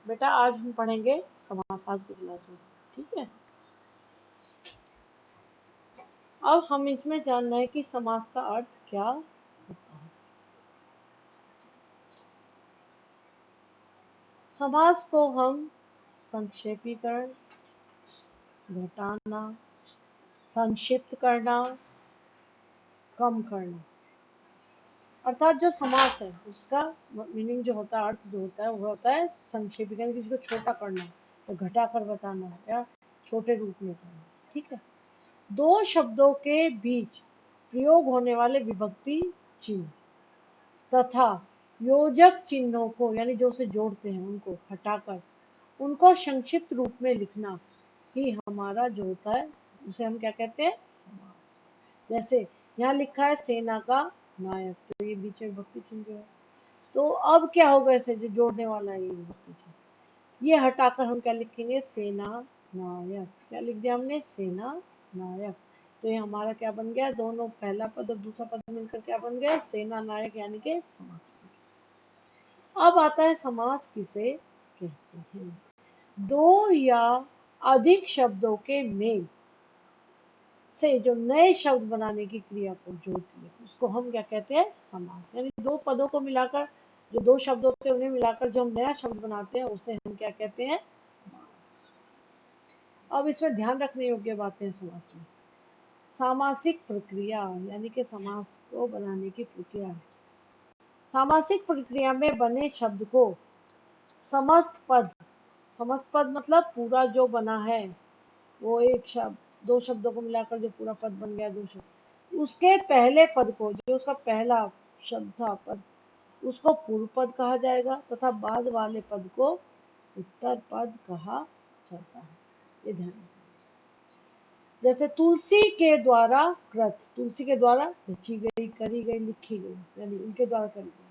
बेटा आज हम पढ़ेंगे समास आज की क्लास में, ठीक है। अब हम इसमें जानना है कि समास का अर्थ क्या होता है। समास को हम संक्षेपीकरण, घटाना, संक्षिप्त करना, कम करना, अर्थात जो समास है उसका मीनिंग जो होता है, अर्थ जो होता है वो होता है संक्षेपीकरण, किसी को छोटा करना या घटा कर बताना या छोटे रूप में करना, ठीक है। दो शब्दों के बीच प्रयोग होने वाले विभक्ति चिन्ह तथा योजक चिन्हों को, यानी जो उसे जोड़ते हैं उनको हटाकर उनको संक्षिप्त रूप में लिखना ही हमारा जो होता है उसे हम क्या कहते हैं, समास। जैसे यहाँ लिखा है सेना का नायक, तो ये बीच में विभक्ति चिन्ह जो है, तो अब क्या होगा, इसे जो जोड़ने वाला है ये विभक्ति चिन्ह, ये हटाकर हम क्या लिखेंगे, सेना नायक। क्या लिख दिया हमने, सेना नायक। तो ये हमारा क्या बन गया, दोनों पहला पद और दूसरा पद मिलकर क्या बन गया, सेना नायक, यानी कि समास बन गया। अब आता है समास किसे कहते हैं, दो या अधिक शब्दों के मेल से जो नए शब्द बनाने की क्रिया को जोड़ती है उसको हम क्या कहते हैं, समास। यानी दो पदों को मिलाकर, जो दो शब्द होते हैं उन्हें मिलाकर जो हम नया शब्द बनाते हैं उसे हम क्या कहते हैं, समास। अब इसमें ध्यान रखने योग्य बातें हैं समास में। सामासिक प्रक्रिया, यानी कि समास को बनाने की प्रक्रिया है। सामासिक प्रक्रिया में बने शब्द को समस्त पद, समस्त पद मतलब पूरा जो बना है वो एक शब्द, दो शब्दों को मिलाकर जो पूरा पद बन गया, दो शब्द, उसके पहले पद को, जो उसका पहला शब्द था पद, उसको पूर्व पद कहा जाएगा तथा बाद वाले पद को उत्तर पद कहा जाता है। ये ध्यान रखना। जैसे तुलसी के द्वारा कृत, तुलसी के द्वारा रची गई, करी गई, लिखी गई, यानी उनके द्वारा करी गई,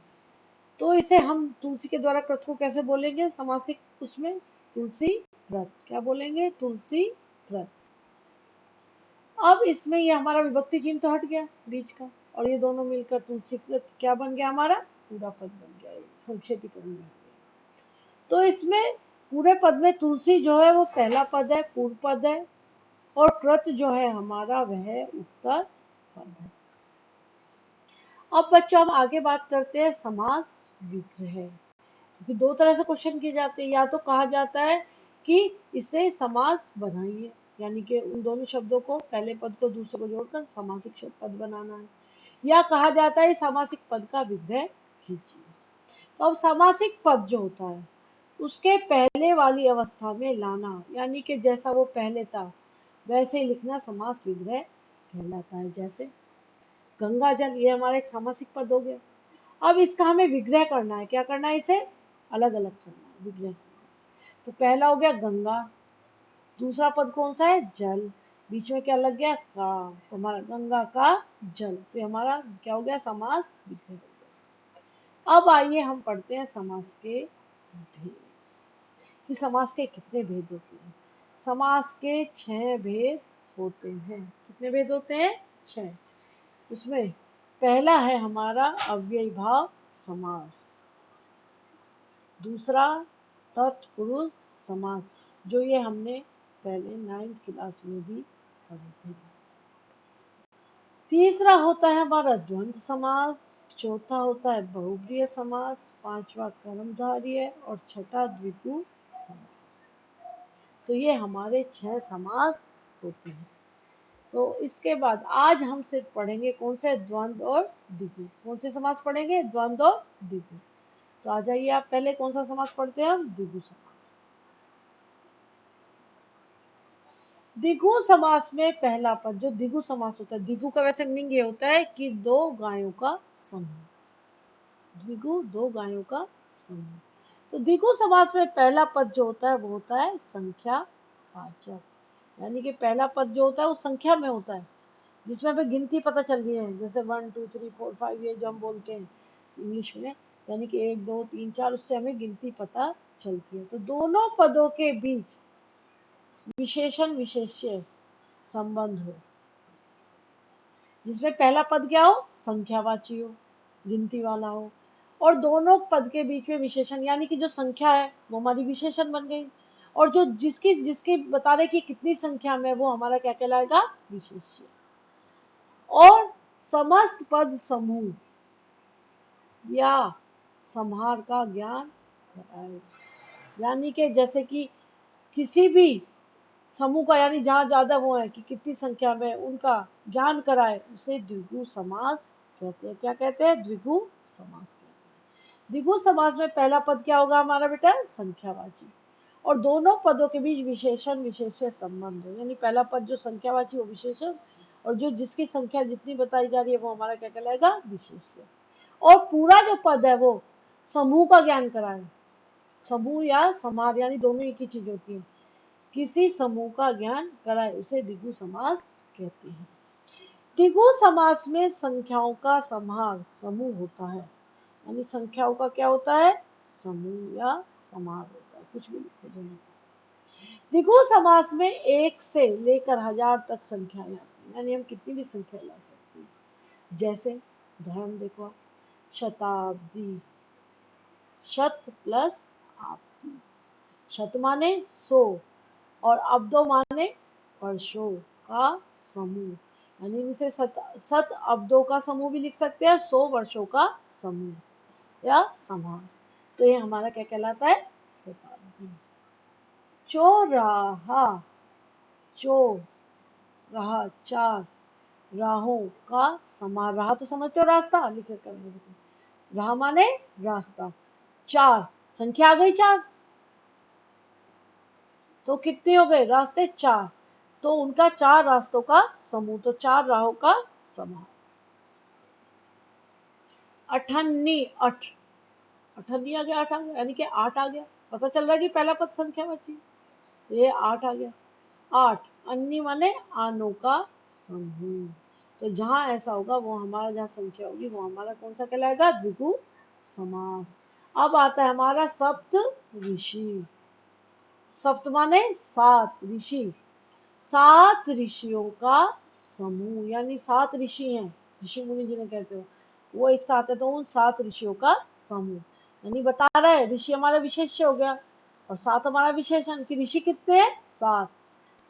तो इसे हम तुलसी के द्वारा कृत को कैसे बोलेंगे समासिक, उसमें तुलसी कृत, क्या बोलेंगे, तुलसी कृत। अब इसमें ये हमारा विभक्ति चिन्ह तो हट गया बीच का, और ये दोनों मिलकर तुलसी कृत क्या बन गया, हमारा पूरा पद बन गया, संक्षेपीकरण में। तो इसमें पूरे पद में तुलसी जो है वो पहला पद है, पूर्व पद है, और कृत जो है हमारा वह उत्तर पद है। अब बच्चों हम आगे बात करते हैं समास विग्रह, क्योंकि दो तरह से क्वेश्चन किए जाते हैं। या तो कहा जाता है कि इसे समास बनाइए, यानी कि उन दोनों शब्दों को, पहले पद को दूसरे को जोड़कर सामासिक पद बनाना है, या कहा जाता है सामासिक पद का विग्रह कीजिए। तो अब सामासिक पद जो होता है उसके पहले वाली अवस्था में लाना, यानी कि जैसा वो पहले था वैसे ही लिखना समास विग्रह कहलाता है। जैसे गंगा जल, ये हमारा एक सामासिक पद हो गया। अब इसका हमें विग्रह करना है, क्या करना है, इसे अलग अलग करना है, विग्रह करना है। तो पहला हो गया गंगा, दूसरा पद कौन सा है, जल, बीच में क्या लग गया, का, तो हमारा गंगा का जल, तो हमारा क्या हो गया, समास विग्रह हो गया। अब आइए हम पढ़ते हैं समास के भेद, कि समास के कितने भेद होते हैं। समास के 6 भेद होते हैं। कितने भेद होते हैं, 6। उसमें पहला है हमारा अव्ययी भाव समास, दूसरा तत्पुरुष समास, जो ये हमने पहले 9th क्लास में भी पढ़े थे। तीसरा होता है हमारा द्वंद्व समास, चौथा होता है बहुब्रीहि समास, पांचवा कर्मधारय है, और छठा द्विगु समास। तो ये हमारे 6 समास होते हैं। तो इसके बाद आज हम सिर्फ पढ़ेंगे कौन से, द्वंद्व और द्विगु। कौन से समास पढ़ेंगे, द्वंद्व और द्विगु। तो आ जाइए आप, पहले कौन सा समास पढ़ते हैं हम, द्विगु समास। द्विगु समास में पहला पद जो द्विगु समास होता है, द्विगु का वैसे मीनिंग ये होता है कि दो गायों का समूह, द्विगु दो गायों का समूह। तो द्विगु समास में पहला पद जो होता है वो होता है संख्या वाचक, यानी कि पहला पद जो होता है वो संख्या में होता है, जिसमें हमें गिनती पता चल रही है, जैसे 1 2 3 4 5 ये जो हम बोलते हैं इंग्लिश में, यानी कि 1 2 3 4, उससे हमें गिनती पता चलती है। तो दोनों पदों के बीच विशेषण विशेष्य संबंध हो, जिसमें पहला पद क्या हो, संख्यावाची हो, गिनती वाला हो, और दोनों पद के बीच में विशेषण, यानी कि जो संख्या है वो हमारी विशेषण बन गई, और जो जिसकी जिसकी बता रहे कि कितनी संख्या में, वो हमारा क्या कहलाएगा, विशेष्य। और समस्त पद समूह या संहार का ज्ञान कराए, यानी कि जैसे कि किसी भी समूह का, यानी जहाँ ज्यादा वो है कि कितनी संख्या में, उनका ज्ञान कराए, उसे द्विगु समास कहते हैं। क्या कहते हैं? द्विगु समास कहते हैं। द्विगु समास में पहला पद क्या होगा हमारा बेटा? संख्यावाची। और दोनों पदों के बीच विशेषण विशेष्य संबंध हो, यानी पहला पद जो संख्यावाची वो विशेषण, और जो जिसकी संख्या जितनी बताई जा रही है वो हमारा क्या कहलाएगा? विशेष्य। और पूरा जो पद है वो समूह का ज्ञान कराए। समूह या समार यानी दोनों एक ही चीज होती है। किसी समूह का ज्ञान कराए उसे द्विगु समास कहते हैं। द्विगु समास में संख्याओं का समाहार समूह होता है, यानी संख्याओं का क्या होता है? समूह या समाहार होता है, कुछ भी लिखो दोनों के साथ। द्विगु समास में 1 से लेकर 1000 तक संख्याएं आती हैं, यानी हम कितनी भी संख्या ला सकते हैं। जैसे उदाहरण देखो आप, शताब्दी, शत प्लस आपदी। शत माने 100 और अब्दो माने वर्षों का समूह, यानी इसे सत अब्दों का समूह भी लिख सकते हैं, 100 वर्षों का समूह या समाह। तो ये हमारा क्या कहलाता है? शताब्दी। चौराहा, चो रहा 4 राहों का समाह। राह तो समझते हो, रास्ता, लिख कर राह माने रास्ता। 4 संख्या आ गई 4, तो कितने हो गए रास्ते? 4, तो उनका 4 रास्तों का समूह, तो 4 राहों का समूह। अठन्नी, अठन्नी आ गया, 8 आ गया, यानी कि 8 आ गया। पता चल रहा है कि पहला पद संख्या बची, तो ये 8 आ गया। 8 अन्नी माने आनों का समूह, तो जहां ऐसा होगा वो हमारा, जहां संख्या होगी वो हमारा कौन सा कहलाएगा? द्विगु समास। अब आता है हमारा सप्त ऋषि। सप्त माने 7 ऋषि, 7 ऋषियों का समूह, यानी 7 ऋषि हैं, ऋषि मुनि जिन्हें कहते हो, वो एक साथ है, तो उन 7 ऋषियों का समूह। यानी बता रहा है ऋषि हमारा विशेष्य हो गया और 7 हमारा विशेषण, कि ऋषि कितने हैं? 7,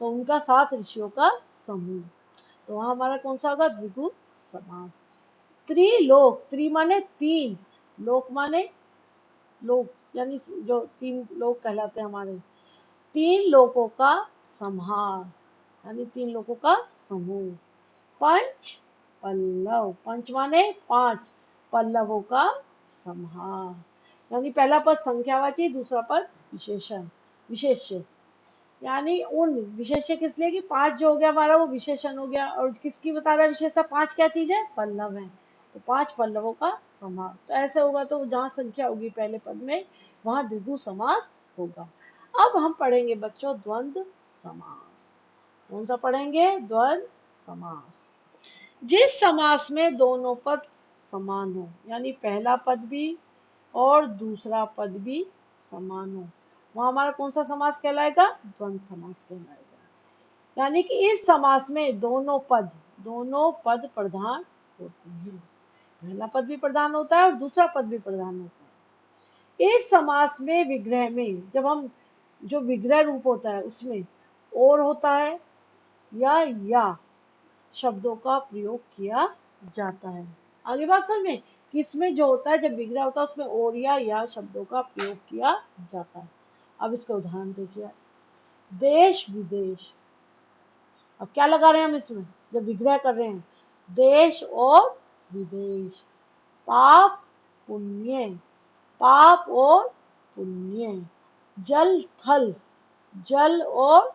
तो उनका 7 ऋषियों का समूह, तो वहां हमारा कौन सा होगा? द्विगु समास। त्रिलोक, त्रि माने 3, लोक माने लोक, यानी जो 3 लोक कहलाते हैं हमारे, 3 लोकों का संहार, यानी 3 लोकों का समूह। पंच पल्लव, पंच माने 5, पल्लवों का संहार, यानी पहला पद संख्यावाची, दूसरा पद विशेषण विशेष्य, यानी उन विशेष्य किस लिए कि 5 जो हो गया हमारा वो विशेषण हो गया, और किसकी बता रहा है विशेषता? 5 क्या चीज है? पल्लव है, तो 5 पल्लवों का समास। तो ऐसे होगा, तो जहां संख्या होगी पहले पद में वहां द्विगु समास होगा। अब हम पढ़ेंगे बच्चों द्वंद्व समास। कौन सा पढ़ेंगे? द्वंद्व समास। जिस समास में दोनों पद समान हो, यानी पहला पद भी और दूसरा पद भी समान हो, वह हमारा कौन सा समास कहलाएगा? द्वंद्व समास कहलाएगा। यानी कि इस समास में दोनों पद प्रधान होते हैं, पहला पद भी प्रधान होता है और दूसरा पद भी प्रधान होता है। इस समास में विग्रह में, जब हम जो विग्रह रूप होता है उसमें और होता है या शब्दों का प्रयोग किया जाता है। आगे बात समझ में, कि इसमें जो होता है, जब विग्रह होता है उसमें और या शब्दों का प्रयोग किया जाता है। अब इसका उदाहरण देखिए, देश विदेश। अब क्या लगा रहे हैं हम इसमें जब विग्रह कर रहे हैं? देश और विदेश। पाप पुण्य, पाप और पुण्य। जल थल, जल और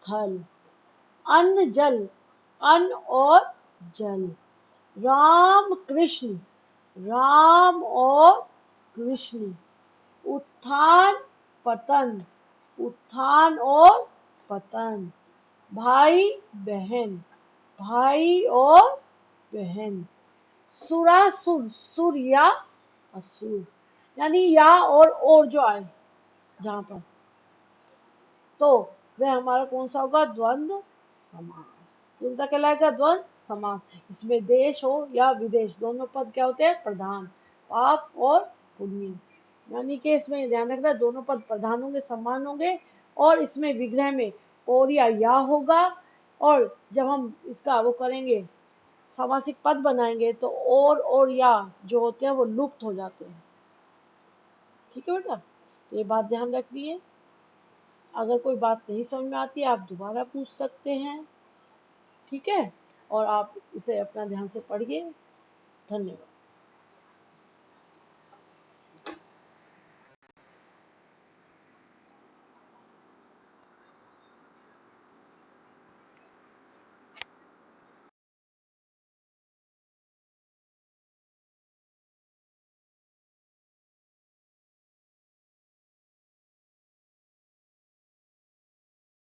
थल। अन्न जल, अन्न और जल। राम कृष्ण, राम और कृष्ण। उत्थान पतन, उत्थान और पतन। भाई बहन, भाई और बहन। सुरासुर, सुर या असुर, यानी या और जो आए जहां पर, तो वह हमारा कौन सा होगा? द्वंद्व समास। कौन सा कहलाएगा? द्वंद्व समास। इसमें देश हो या विदेश, दोनों पद क्या होते हैं? प्रधान। पाप और पुण्य। यानी कि इसमें ध्यान रखना दोनों पद प्रधान होंगे, समान होंगे, और इसमें विग्रह में और या होगा, और जब हम इसका वो करेंगे सामासिक पद बनाएंगे तो और या जो होते हैं वो लुप्त हो जाते हैं। ठीक है बेटा, तो ये बात ध्यान रखनी है। अगर कोई बात नहीं समझ में आती है आप दोबारा पूछ सकते हैं। ठीक है, और आप इसे अपना ध्यान से पढ़िए। धन्यवाद।